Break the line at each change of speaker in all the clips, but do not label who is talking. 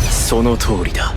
その通りだ。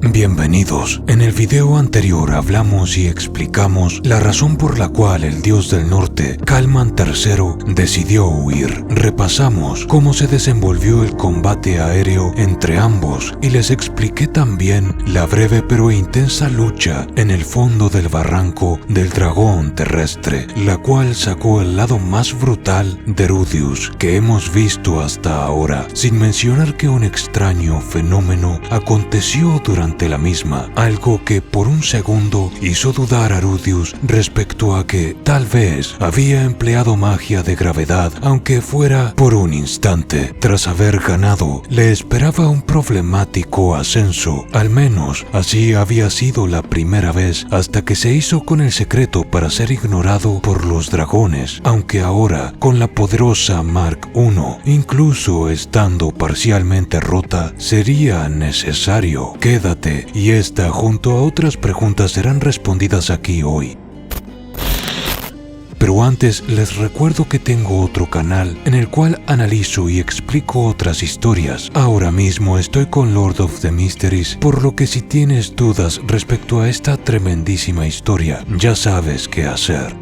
Bienvenidos. En el video anterior hablamos y explicamos la razón por la cual el dios del norte, Kalman III, decidió huir. Repasamos cómo se desenvolvió el combate aéreo entre ambos y les expliqué también la breve pero intensa lucha en el fondo del barranco del dragón terrestre, la cual sacó el lado más brutal de Rudius que hemos visto hasta ahora, sin mencionar que un extraño fenómeno aconteció durante la misma, algo que por un segundo hizo dudar a Rudius respecto a que tal vez había empleado magia de gravedad, aunque fuera por un instante. Tras haber ganado, le esperaba un problemático ascenso, al menos así había sido la primera vez, hasta que se hizo con el secreto para ser ignorado por los dragones, aunque ahora, con la poderosa Mark I, incluso estando parcialmente rota, sería necesario. Quédate, y esta junto a otras preguntas serán respondidas aquí hoy. Pero antes les recuerdo que tengo otro canal en el cual analizo y explico otras historias. Ahora mismo estoy con Lord of the Mysteries, por lo que si tienes dudas respecto a esta tremendísima historia, ya sabes qué hacer.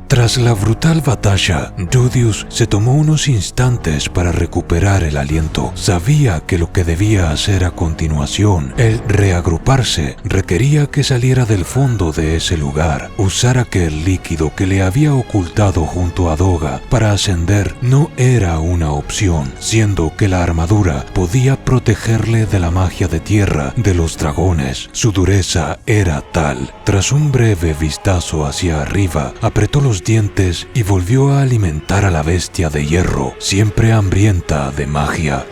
Tras la brutal batalla, Rudius se tomó unos instantes para recuperar el aliento. Sabía que lo que debía hacer a continuación, el reagruparse, requería que saliera del fondo de ese lugar. Usar aquel líquido que le había ocultado junto a Doga para ascender no era una opción, siendo que la armadura podía protegerle de la magia de tierra de los dragones. Su dureza era tal. Tras un breve vistazo hacia arriba, apretó los dientes y volvió a alimentar a la bestia de hierro, siempre hambrienta de magia.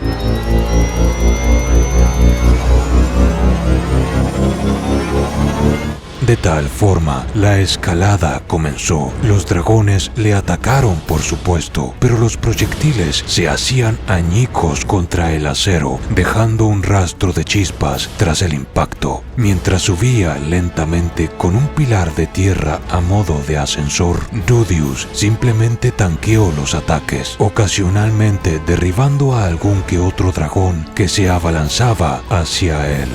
De tal forma, la escalada comenzó. Los dragones le atacaron, por supuesto, pero los proyectiles se hacían añicos contra el acero, dejando un rastro de chispas tras el impacto. Mientras subía lentamente con un pilar de tierra a modo de ascensor, Rudius simplemente tanqueó los ataques, ocasionalmente derribando a algún que otro dragón que se abalanzaba hacia él.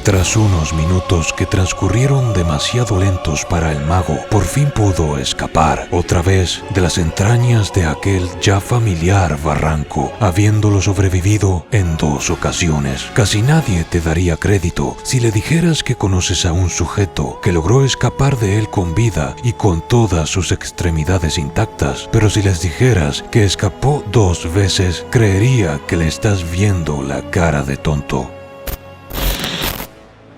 Tras unos minutos que transcurrieron demasiado lentos para el mago, por fin pudo escapar, otra vez, de las entrañas de aquel ya familiar barranco, habiéndolo sobrevivido en 2 ocasiones. Casi nadie te daría crédito si le dijeras que conoces a un sujeto que logró escapar de él con vida y con todas sus extremidades intactas, pero si les dijeras que escapó 2 veces, creería que le estás viendo la cara de tonto.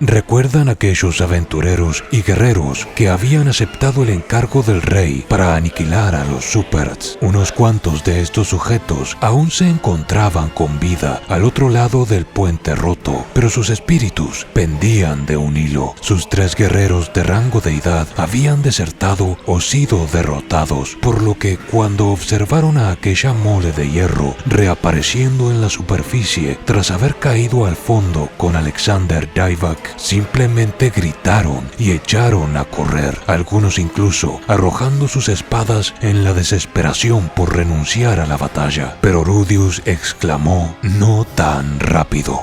¿Recuerdan aquellos aventureros y guerreros que habían aceptado el encargo del rey para aniquilar a los Superts? Unos cuantos de estos sujetos aún se encontraban con vida al otro lado del puente roto, pero sus espíritus pendían de un hilo. Sus 3 guerreros de rango deidad habían desertado o sido derrotados, por lo que cuando observaron a aquella mole de hierro reapareciendo en la superficie tras haber caído al fondo con Alexander Dyvak, simplemente gritaron y echaron a correr, algunos incluso arrojando sus espadas en la desesperación por renunciar a la batalla. Pero Rudius exclamó: "No tan rápido".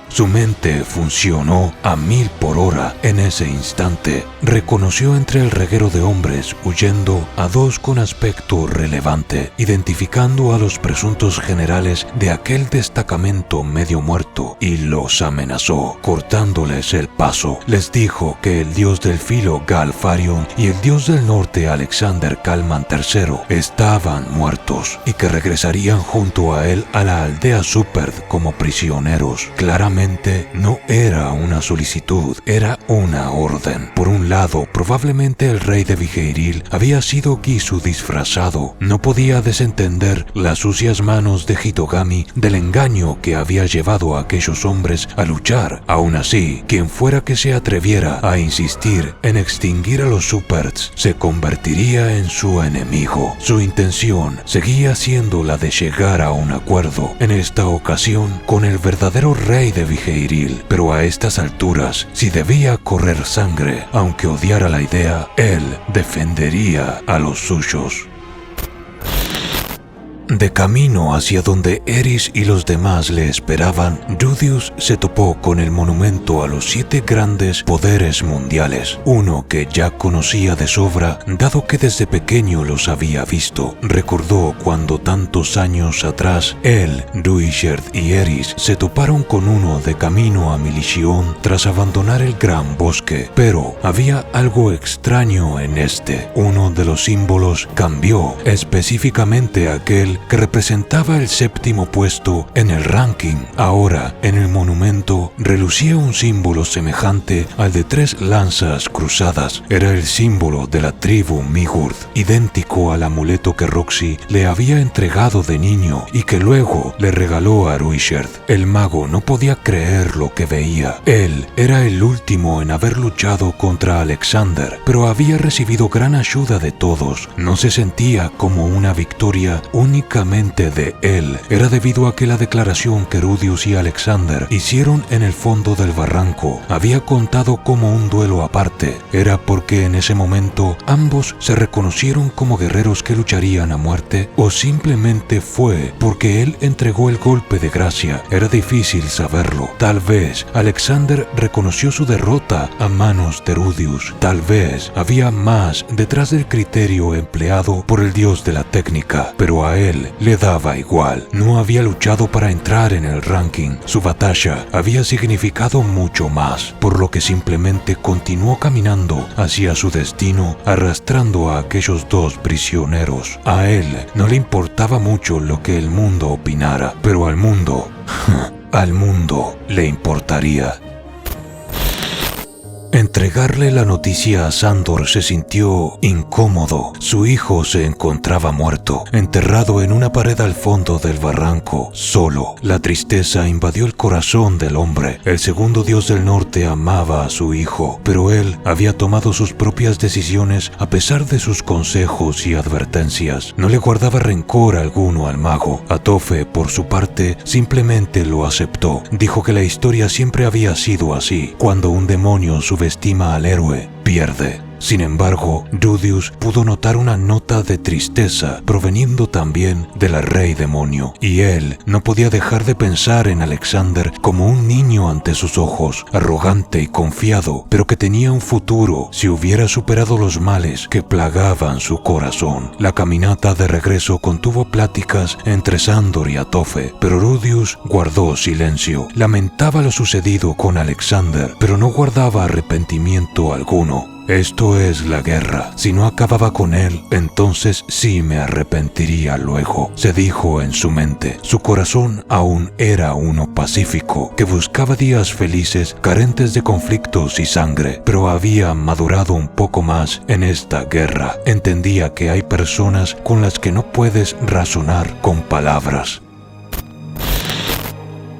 Su mente funcionó a 1000 por hora en ese instante. Reconoció entre el reguero de hombres huyendo a 2 con aspecto relevante, identificando a los presuntos generales de aquel destacamento medio muerto, y los amenazó, cortándoles el paso. Les dijo que el dios del filo Galfarion y el dios del norte Alexander Kalman III estaban muertos y que regresarían junto a él a la aldea Superd como prisioneros. Claramente Realmente no era una solicitud, era una orden. Por un lado, probablemente el rey de Vigeiril había sido Gisu disfrazado. No podía desentender las sucias manos de Hitogami del engaño que había llevado a aquellos hombres a luchar. Aún así, quien fuera que se atreviera a insistir en extinguir a los Superts se convertiría en su enemigo. Su intención seguía siendo la de llegar a un acuerdo, en esta ocasión con el verdadero rey de Vigeiril, pero a estas alturas, si debía correr sangre, aunque odiara la idea, él defendería a los suyos. De camino hacia donde Eris y los demás le esperaban, Rudius se topó con el monumento a los 7 grandes poderes mundiales, uno que ya conocía de sobra, dado que desde pequeño los había visto. Recordó cuando tantos años atrás, él, Ruisherd y Eris se toparon con uno de camino a Milichion tras abandonar el gran bosque, pero había algo extraño en este. Uno de los símbolos cambió, específicamente aquel que representaba el 7º puesto en el ranking. Ahora, en el monumento, relucía un símbolo semejante al de 3 lanzas cruzadas. Era el símbolo de la tribu Migurd, idéntico al amuleto que Roxy le había entregado de niño y que luego le regaló a Ruisherd. El mago no podía creer lo que veía. Él era el último en haber luchado contra Alexander, pero había recibido gran ayuda de todos. No se sentía como una victoria únicamente de él. Era debido a que la declaración que Rudius y Alexander hicieron en el fondo del barranco había contado como un duelo aparte. Era porque en ese momento ambos se reconocieron como guerreros que lucharían a muerte, o simplemente fue porque él entregó el golpe de gracia. Era difícil saberlo. Tal vez Alexander reconoció su derrota a manos de Rudius. Tal vez había más detrás del criterio empleado por el dios de la técnica, pero a él le daba igual. No había luchado para entrar en el ranking. Su batalla había significado mucho más, por lo que simplemente continuó caminando hacia su destino, arrastrando a aquellos 2 prisioneros. A él no le importaba mucho lo que el mundo opinara, pero al mundo le importaría. Entregarle la noticia a Sandor se sintió incómodo. Su hijo se encontraba muerto, enterrado en una pared al fondo del barranco, solo. La tristeza invadió el corazón del hombre. El 2º dios del norte amaba a su hijo, pero él había tomado sus propias decisiones a pesar de sus consejos y advertencias. No le guardaba rencor alguno al mago. Atofe, por su parte, simplemente lo aceptó. Dijo que la historia siempre había sido así. Cuando un demonio subestima al héroe, pierde. Sin embargo, Rudius pudo notar una nota de tristeza proveniendo también del rey demonio, y él no podía dejar de pensar en Alexander como un niño ante sus ojos, arrogante y confiado, pero que tenía un futuro si hubiera superado los males que plagaban su corazón. La caminata de regreso contuvo pláticas entre Sandor y Atofe, pero Rudius guardó silencio. Lamentaba lo sucedido con Alexander, pero no guardaba arrepentimiento alguno. Esto es la guerra. Si no acababa con él, entonces sí me arrepentiría luego, se dijo en su mente. Su corazón aún era uno pacífico, que buscaba días felices, carentes de conflictos y sangre, pero había madurado un poco más en esta guerra. Entendía que hay personas con las que no puedes razonar con palabras.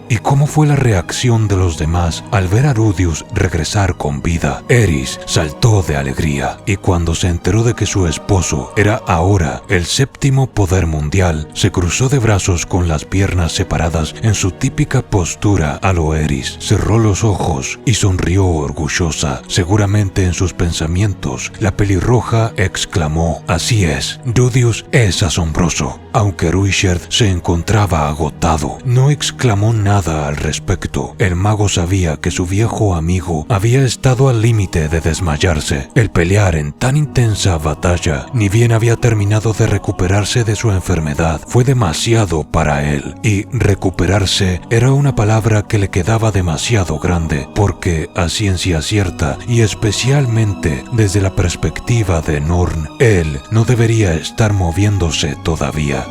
¿Y cómo fue la reacción de los demás al ver a Rudius regresar con vida? Eris saltó de alegría, y cuando se enteró de que su esposo era ahora el 7º poder mundial, se cruzó de brazos con las piernas separadas en su típica postura a lo Eris. Cerró los ojos y sonrió orgullosa. Seguramente en sus pensamientos, la pelirroja exclamó: «Así es, Rudius es asombroso». Aunque Ruisherd se encontraba agotado, no exclamó nada al respecto. El mago sabía que su viejo amigo había estado al límite de desmayarse. El pelear en tan intensa batalla, ni bien había terminado de recuperarse de su enfermedad, fue demasiado para él. Y recuperarse era una palabra que le quedaba demasiado grande, porque a ciencia cierta, y especialmente desde la perspectiva de Norn, él no debería estar moviéndose todavía.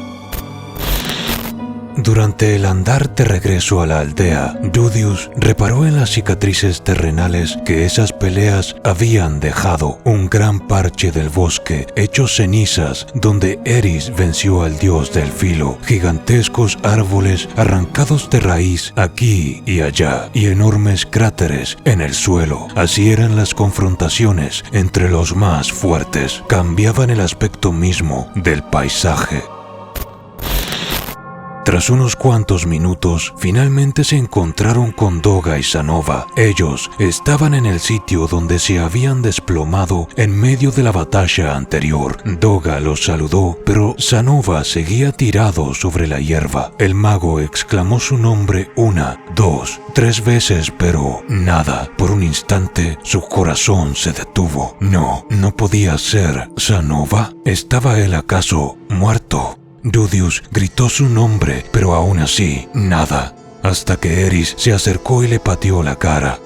Durante el andar de regreso a la aldea, Rudius reparó en las cicatrices terrenales que esas peleas habían dejado, un gran parche del bosque hecho cenizas donde Eris venció al dios del filo, gigantescos árboles arrancados de raíz aquí y allá y enormes cráteres en el suelo. Así eran las confrontaciones entre los más fuertes, cambiaban el aspecto mismo del paisaje. Tras unos cuantos minutos, finalmente se encontraron con Doga y Sanova. Ellos estaban en el sitio donde se habían desplomado en medio de la batalla anterior. Doga los saludó, pero Sanova seguía tirado sobre la hierba. El mago exclamó su nombre 1, 2, 3 veces, pero nada. Por un instante, su corazón se detuvo. No podía ser Sanova. ¿Estaba él acaso muerto? Rudius gritó su nombre, pero aún así, nada, hasta que Eris se acercó y le pateó la cara.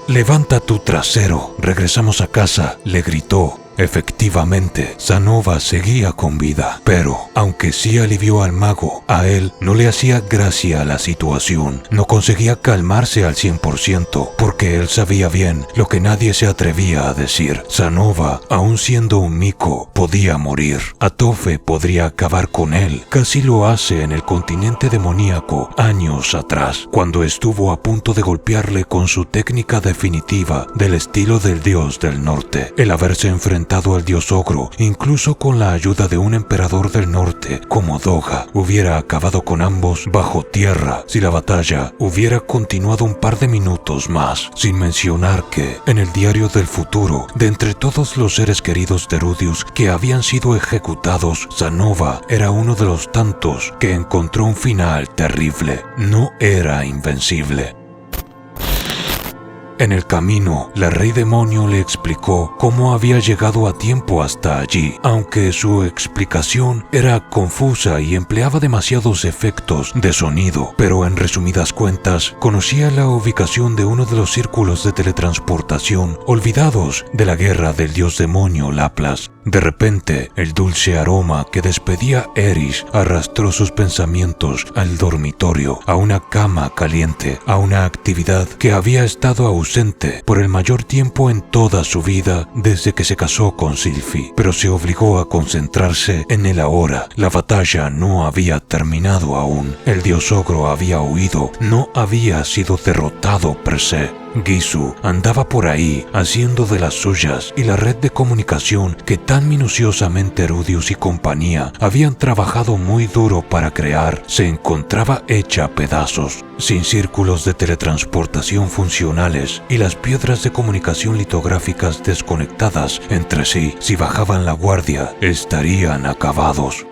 «Levanta tu trasero, regresamos a casa», le gritó. Efectivamente, Sanova seguía con vida, pero, aunque sí alivió al mago, a él no le hacía gracia la situación. No conseguía calmarse al 100%, porque él sabía bien lo que nadie se atrevía a decir. Sanova, aun siendo un mico, podía morir. Atofe podría acabar con él. Casi lo hace en el continente demoníaco años atrás, cuando estuvo a punto de golpearle con su técnica definitiva del estilo del dios del norte. El haberse enfrentado al dios ogro, incluso con la ayuda de un emperador del norte como Doga, hubiera acabado con ambos bajo tierra si la batalla hubiera continuado un par de minutos más, sin mencionar que, en el diario del futuro, de entre todos los seres queridos de Rudius que habían sido ejecutados, Sanova era uno de los tantos que encontró un final terrible. No era invencible. En el camino, la Rey Demonio le explicó cómo había llegado a tiempo hasta allí, aunque su explicación era confusa y empleaba demasiados efectos de sonido, pero en resumidas cuentas, conocía la ubicación de uno de los círculos de teletransportación olvidados de la guerra del dios demonio Laplas. De repente, el dulce aroma que despedía Eris arrastró sus pensamientos al dormitorio, a una cama caliente, a una actividad que había estado ausente por el mayor tiempo en toda su vida desde que se casó con Sylphie, pero se obligó a concentrarse en el ahora. La batalla no había terminado aún. El dios ogro había huido, no había sido derrotado per se. Gisu andaba por ahí haciendo de las suyas y la red de comunicación que tan minuciosamente Rudius y compañía habían trabajado muy duro para crear se encontraba hecha a pedazos. Sin círculos de teletransportación funcionales y las piedras de comunicación litográficas desconectadas entre sí, si bajaban la guardia, estarían acabados.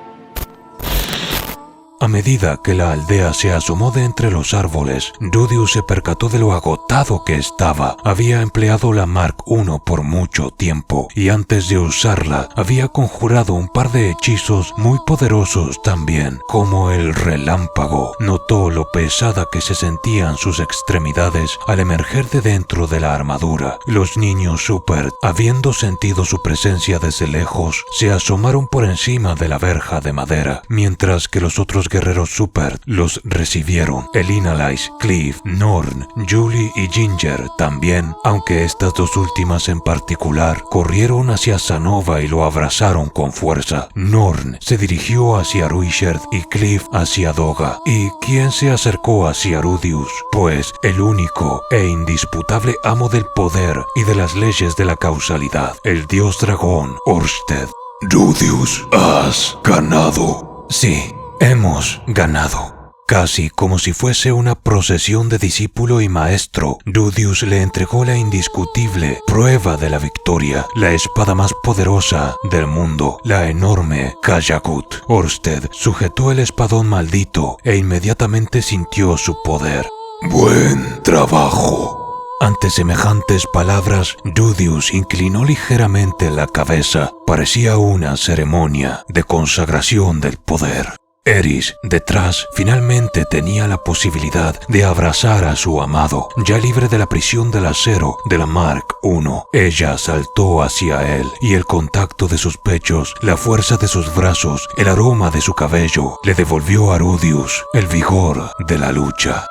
A medida que la aldea se asomó de entre los árboles, Rudius se percató de lo agotado que estaba. Había empleado la Mark I por mucho tiempo y antes de usarla había conjurado un par de hechizos muy poderosos también, como el relámpago. Notó lo pesada que se sentían sus extremidades al emerger de dentro de la armadura. Los niños Super, habiendo sentido su presencia desde lejos, se asomaron por encima de la verja de madera, mientras que los otros guerreros Super los recibieron. Elinalais, Cliff, Norn, Julie y Ginger también, aunque estas dos últimas en particular corrieron hacia Sanova y lo abrazaron con fuerza. Norn se dirigió hacia Ruisherd y Cliff hacia Doga. ¿Y quién se acercó hacia Rudius? Pues el único e indisputable amo del poder y de las leyes de la causalidad, el dios dragón Orsted.
Rudius, has ganado.
Sí. Hemos ganado. Casi como si fuese una procesión de discípulo y maestro, Rudius le entregó la indiscutible prueba de la victoria, la espada más poderosa del mundo, la enorme Kajagut. Orsted sujetó el espadón maldito e inmediatamente sintió su poder.
Buen trabajo.
Ante semejantes palabras, Rudius inclinó ligeramente la cabeza. Parecía una ceremonia de consagración del poder. Eris, detrás, finalmente tenía la posibilidad de abrazar a su amado, ya libre de la prisión del acero de la Mark I. Ella saltó hacia él y el contacto de sus pechos, la fuerza de sus brazos, el aroma de su cabello, le devolvió a Rudius el vigor de la lucha.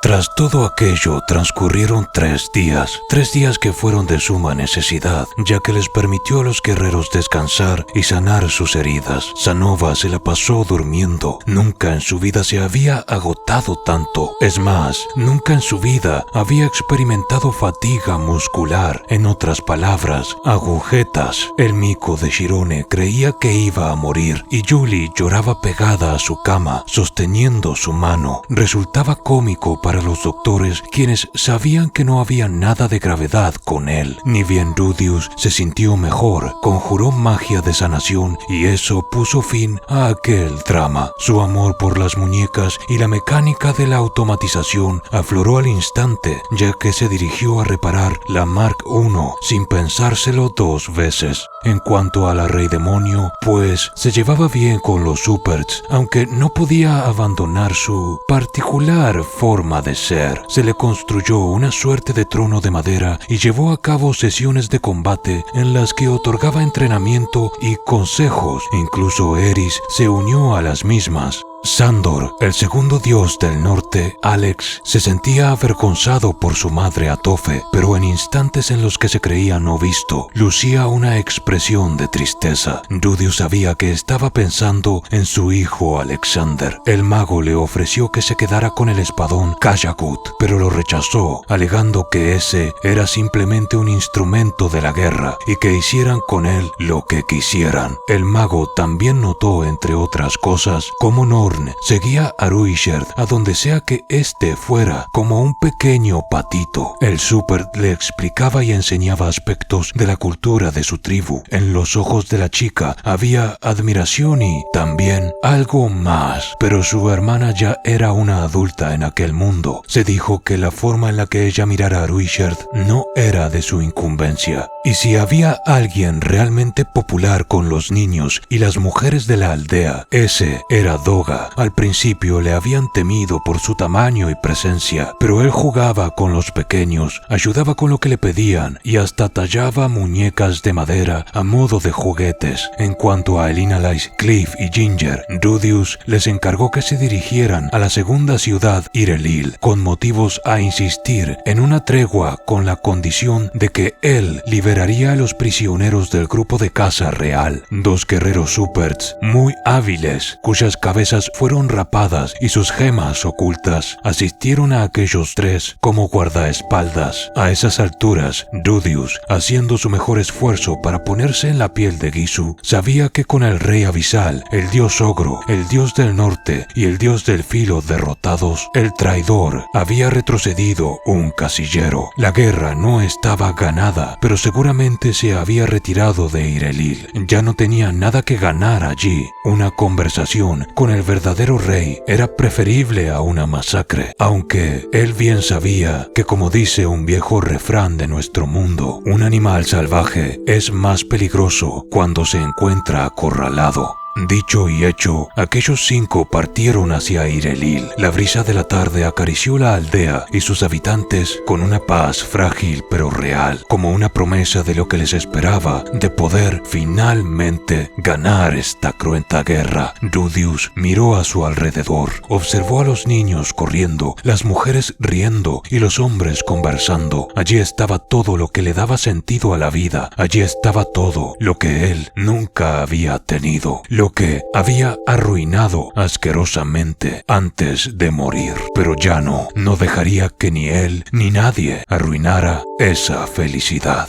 Tras todo aquello transcurrieron 3 días que fueron de suma necesidad, ya que les permitió a los guerreros descansar y sanar sus heridas. Sanova se la pasó durmiendo, nunca en su vida se había agotado tanto. Es más, nunca en su vida había experimentado fatiga muscular, en otras palabras, agujetas. El mico de Shirone creía que iba a morir y Julie lloraba pegada a su cama, sosteniendo su mano. Resultaba cómico para los doctores, quienes sabían que no había nada de gravedad con él. Ni bien Rudius se sintió mejor, conjuró magia de sanación y eso puso fin a aquel drama. Su amor por las muñecas y la mecánica de la automatización afloró al instante, ya que se dirigió a reparar la Mark I sin pensárselo 2 veces. En cuanto a la Rey Demonio, pues se llevaba bien con los Superts, aunque no podía abandonar su particular forma de ser. Se le construyó una suerte de trono de madera y llevó a cabo sesiones de combate en las que otorgaba entrenamiento y consejos. Incluso Eris se unió a las mismas. Sandor, el segundo dios del norte, Alex, se sentía avergonzado por su madre Atofe, pero en instantes en los que se creía no visto, lucía una expresión de tristeza. Rudius sabía que estaba pensando en su hijo Alexander. El mago le ofreció que se quedara con el espadón Kajagut, pero lo rechazó, alegando que ese era simplemente un instrumento de la guerra y que hicieran con él lo que quisieran. El mago también notó, entre otras cosas, cómo Norn seguía a Ruisherd a donde sea que éste fuera, como un pequeño patito. El Super le explicaba y enseñaba aspectos de la cultura de su tribu. En los ojos de la chica había admiración y también algo más, pero su hermana ya era una adulta en aquel mundo. Se dijo que la forma en la que ella mirara a Ruisherd no era de su incumbencia. Y si había alguien realmente popular con los niños y las mujeres de la aldea, ese era Doga. Al principio le habían temido por su tamaño y presencia, pero él jugaba con los pequeños, ayudaba con lo que le pedían y hasta tallaba muñecas de madera a modo de juguetes. En cuanto a Elinalais, Cliff y Ginger, Rudius les encargó que se dirigieran a la segunda ciudad, Ireland, con motivos a insistir en una tregua con la condición de que él liberaría a los prisioneros del grupo de caza real, 2 guerreros Superts muy hábiles, cuyas cabezas fueron rapadas y sus gemas ocultas asistieron a aquellos 3 como guardaespaldas. A esas alturas, Rudius, haciendo su mejor esfuerzo para ponerse en la piel de Gisu, sabía que con el rey abisal, el dios ogro, el dios del norte y el dios del filo derrotados, el traidor había retrocedido un casillero. La guerra no estaba ganada, pero seguramente se había retirado de Ireland. Ya no tenía nada que ganar allí. Una conversación con el verdadero rey era preferible a una masacre, aunque él bien sabía que, como dice un viejo refrán de nuestro mundo, un animal salvaje es más peligroso cuando se encuentra acorralado. Dicho y hecho, aquellos 5 partieron hacia Ireland. La brisa de la tarde acarició la aldea y sus habitantes con una paz frágil pero real, como una promesa de lo que les esperaba, de poder finalmente ganar esta cruenta guerra. Rudius miró a su alrededor, observó a los niños corriendo, las mujeres riendo y los hombres conversando. Allí estaba todo lo que le daba sentido a la vida, allí estaba todo lo que él nunca había tenido, lo que había arruinado asquerosamente antes de morir. Pero ya no dejaría que ni él ni nadie arruinara esa felicidad.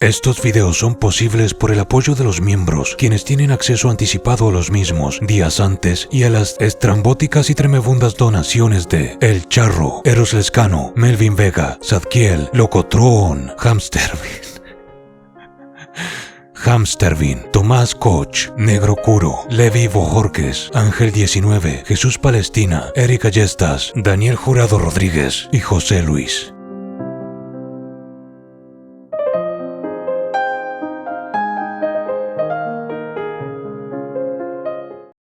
Estos videos son posibles por el apoyo de los miembros, quienes tienen acceso anticipado a los mismos días antes y a las estrambóticas y tremebundas donaciones de El Charro, Eros Lescano, Melvin Vega, Zadkiel, Locotron, Hamstervin, Tomás Koch, Negro Curo, Levi Bojorques, Ángel 19, Jesús Palestina, Erika Yestas, Daniel Jurado Rodríguez y José Luis.